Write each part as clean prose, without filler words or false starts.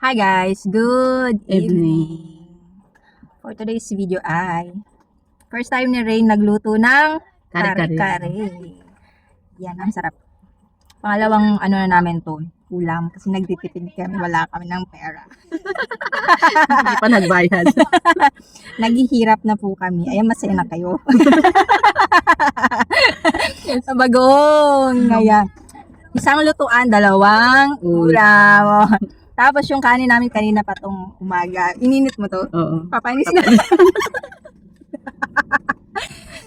Hi guys, good Evening. evening. For today's video ay first time ni Rain nagluto ng Kare-kare. kare-kare. Yan, ang sarap. Pangalawang ano na namin to, ulam kasi nagtitipid kami, wala kami ng pera. Hindi pa nagbayad. Naghihirap na po kami. Ayan, masaya na kayo. Bagong. Ayan. Isang lutuan, dalawang ulam. Tapos yung kanin namin kanina pa tong umaga. Ininit mo to? Oo. Papanis na.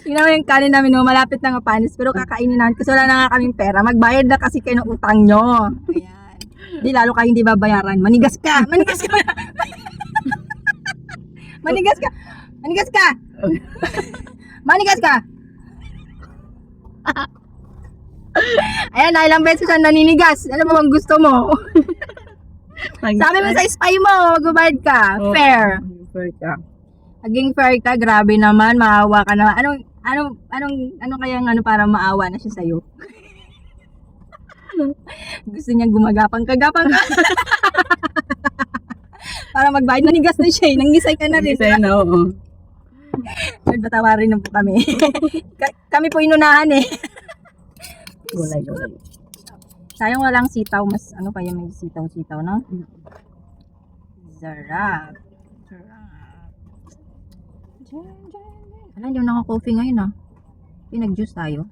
Yun naman yung kanin namin, no, malapit na mapanis. Pero kakainin namin kasi wala na nga kaming pera. Magbayad na kasi kayo ng utang nyo. Ayan. Hindi, lalo kayo hindi babayaran. Manigas ka! Manigas ka! Manigas ka! Manigas ka! Manigas ka! Ayan, dahil ilang beses siya naninigas. Ano ba bang gusto mo? Sabi mo sa spy mo, magbabayad ka. Oh, Fair. fair ka. Naging fair ka, grabe naman, maawa ka naman. Ano kayang ano para maawa na siya sa'yo? Gusto niya gumagapang ka. Para magbayad, nanigas na siya, nangisay ka na rin. Kasi na, oo. Nagpatawarin na po kami. Kami po inunahan eh. Gulay. Sayang walang sitaw, mas ano pa yung may sitaw, no? Sarap. Alam, hindi ako coffee ngayon ah. Pinag-juice tayo.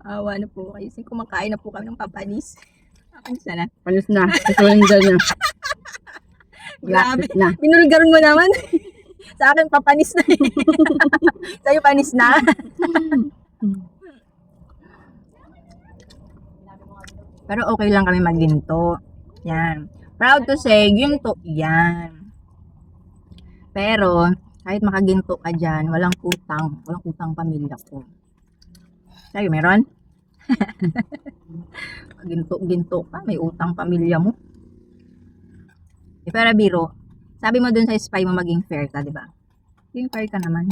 Awa na po kayo. Kasi kumakain na po kami ng papanis. Papanis na. Panis na. Kasulanda na. Grabe. Lapit na. Binulgaron mo naman. Sa akin, papanis na. Sa'yo, panis na. Pero okay lang kami magginto. Yan. Proud to say, ginto yan. Pero, kahit makaginto ka dyan, walang utang pamilya ko. Sa'yo, meron? Ginto ka, may utang pamilya mo. Pero biro, sabi mo dun sa spy mo maging fair ka, di ba? Maging fair ka naman.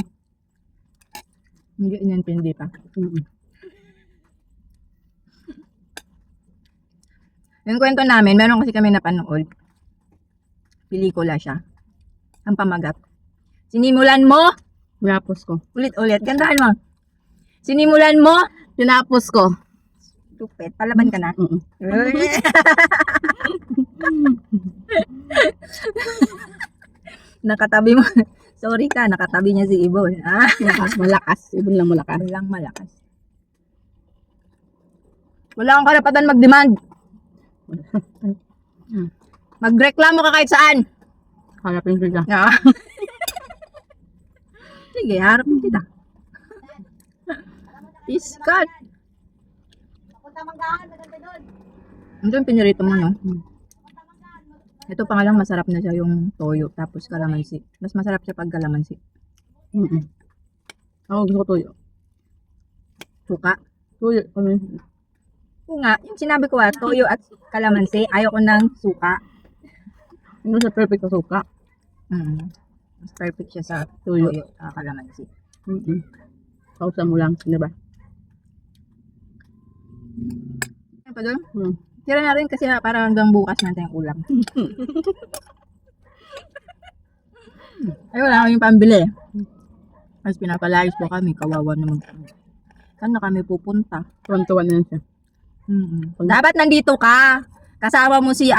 Hindi inintindi pa. Yung kwento namin, meron kasi kami napanood. Pelikula siya. Ang pamagat. Sinimulan mo, Tinapos ko. ulit-ulit. Gandahan mo. Sinimulan mo, Tinapos ko. stupid. Palaban ka na. Nakatabi mo. Sorry ka, nakatabi niya si Ibon. Ah, Malakas. Ibon lang malakas. walang malakas. Wala kang karapatan mag-demand. Magreklamo ka kahit saan. Harapin ko siya. Ah. Sige, harapin kita. Iskat. Ito yung pinirito mo, no? Ito pa nga lang, masarap na siya yung toyo, tapos kalamansi. Mas masarap siya pag kalamansi. Ako gusto ko tuyo. Suka. Tuyo. Oo nga, yung sinabi ko toyo at kalamansi, ayaw ko ng suka. Ano sa perfect sa suka? Mas perfect siya sa Tuyo. toyo at kalamansi. Pausa mo lang. Di ba? Ano pa doon? Tira na rin kasi para hanggang bukas natin yung ulam. Ay, wala kaming pambili. Mas pinapalayas po kami, kawawa naman kami. Saan na kami pupunta? Tuwan-tuwan na siya. Dapat nandito ka. Kasama mo si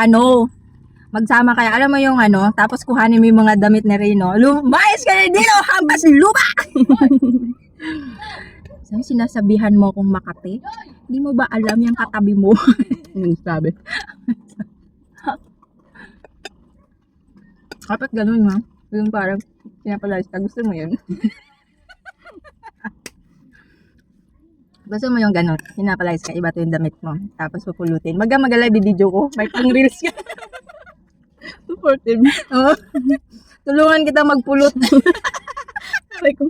magsama kayo. Alam mo yung tapos kuhanin mo yung mga damit ni Reno. Lumayas ka na dito, hampas lupa! Sabi, sinasabihan mo akong Makati? Hindi mo ba alam yung katabi mo? Ano sabi? Dapat ganun, ha? Yung parang pinapalayas ka. Gusto mo yun? Gusto mo yung ganun? Pinapalayas ka, iba to yung damit mo. Tapos pupulutin. Magalay video ko. May pang reels ka. Supportive. Oo. Tulungan kita magpulot. Sabi ko.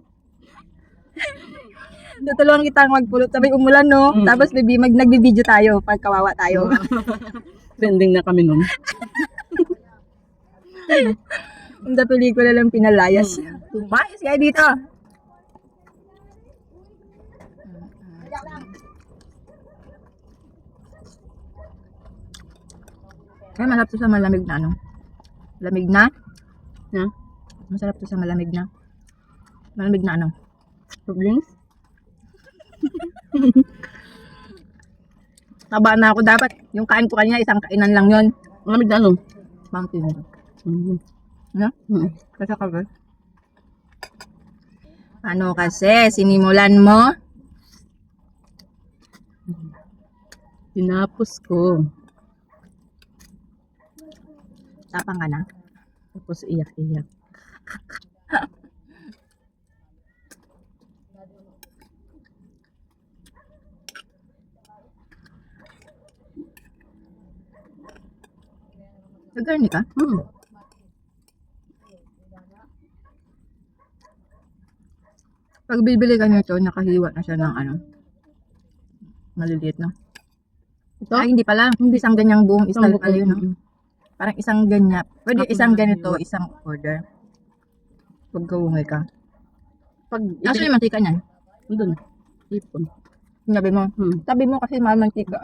Tutulungan kita magpulot. Sabay umulan, no? Tapos nagbi-video tayo pag kawawa tayo. Trending na kami nun. Ang pelikula lang pinalayas. Tumayas kaya dito. Kaya malap to sa malamig na ano. Lamig na? Na? Masarap to sa malamig na. Malamig na ano. Soft drinks? Taba na ako dapat. Yung kain ko kanina, isang kainan lang yon. Malamig na ano? Mountain Dew. Mm. No? Mm. Kasi ka ba? Ano kasi? Sinimulan mo? Tinapos ko. Tapang ka na. Tapos iyak-iyak. Nag-garni ka? Hmm. Pag bibili ka nito, nakahiwa na siya ng ano. Maliliit, no? Ito? Ay, hindi pala. Hindi isang ganyang buong istal pala yun, no? Mm. Parang isang ganyan. Pwede Ako isang na ganito, hiwa. isang order. Pag kawungay ka. Pag Actually, mantika niyan. doon. Ipon. Sabi mo. Hmm. Sabi mo kasi mahal mantika.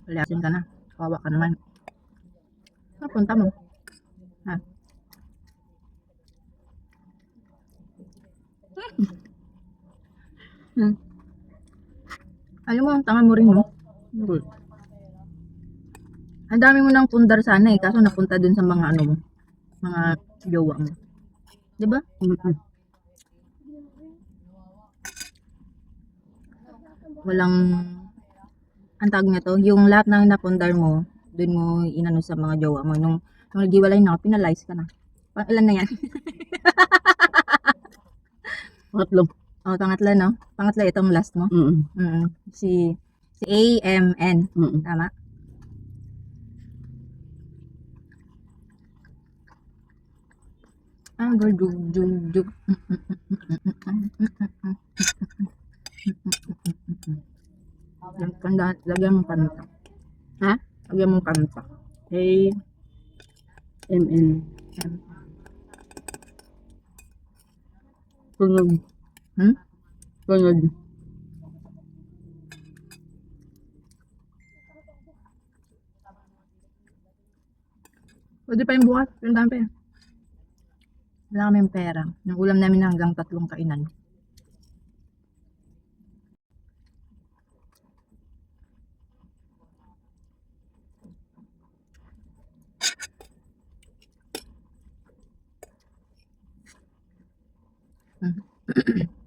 Palasin ka na. Kawawa ka naman. Napunta mo. Ha? Hmm. Alam mo, ang tanga mo rin, no? Good. Ang dami mo nang pundar sana eh. Kaso napunta dun sa mga ano mo. Mga jowa mo. Diba? Mm-mm. Walang, ang tawag niya to, yung lahat ng napundar mo, dun mo inano sa mga jowa mo. Nung naghiwalay na ako, penalize ka na. Pang ilan na yan? Pangatlo. Oh, pangatlo, no? Pangatlo, itong last mo. Mm-mm. Mm. Si AMN. Mm-mm. Tama? Ah, go, jug, jug, jug. Lagyan mo kanta. Ha? Lagyan mo kanta. Hey. MN. Tunog. Hmm? Tunog. Pwede pa yung bukas. Yung dami pa yan. Wala kaming pera. Yung ulam namin hanggang 3 kainan. Hmm.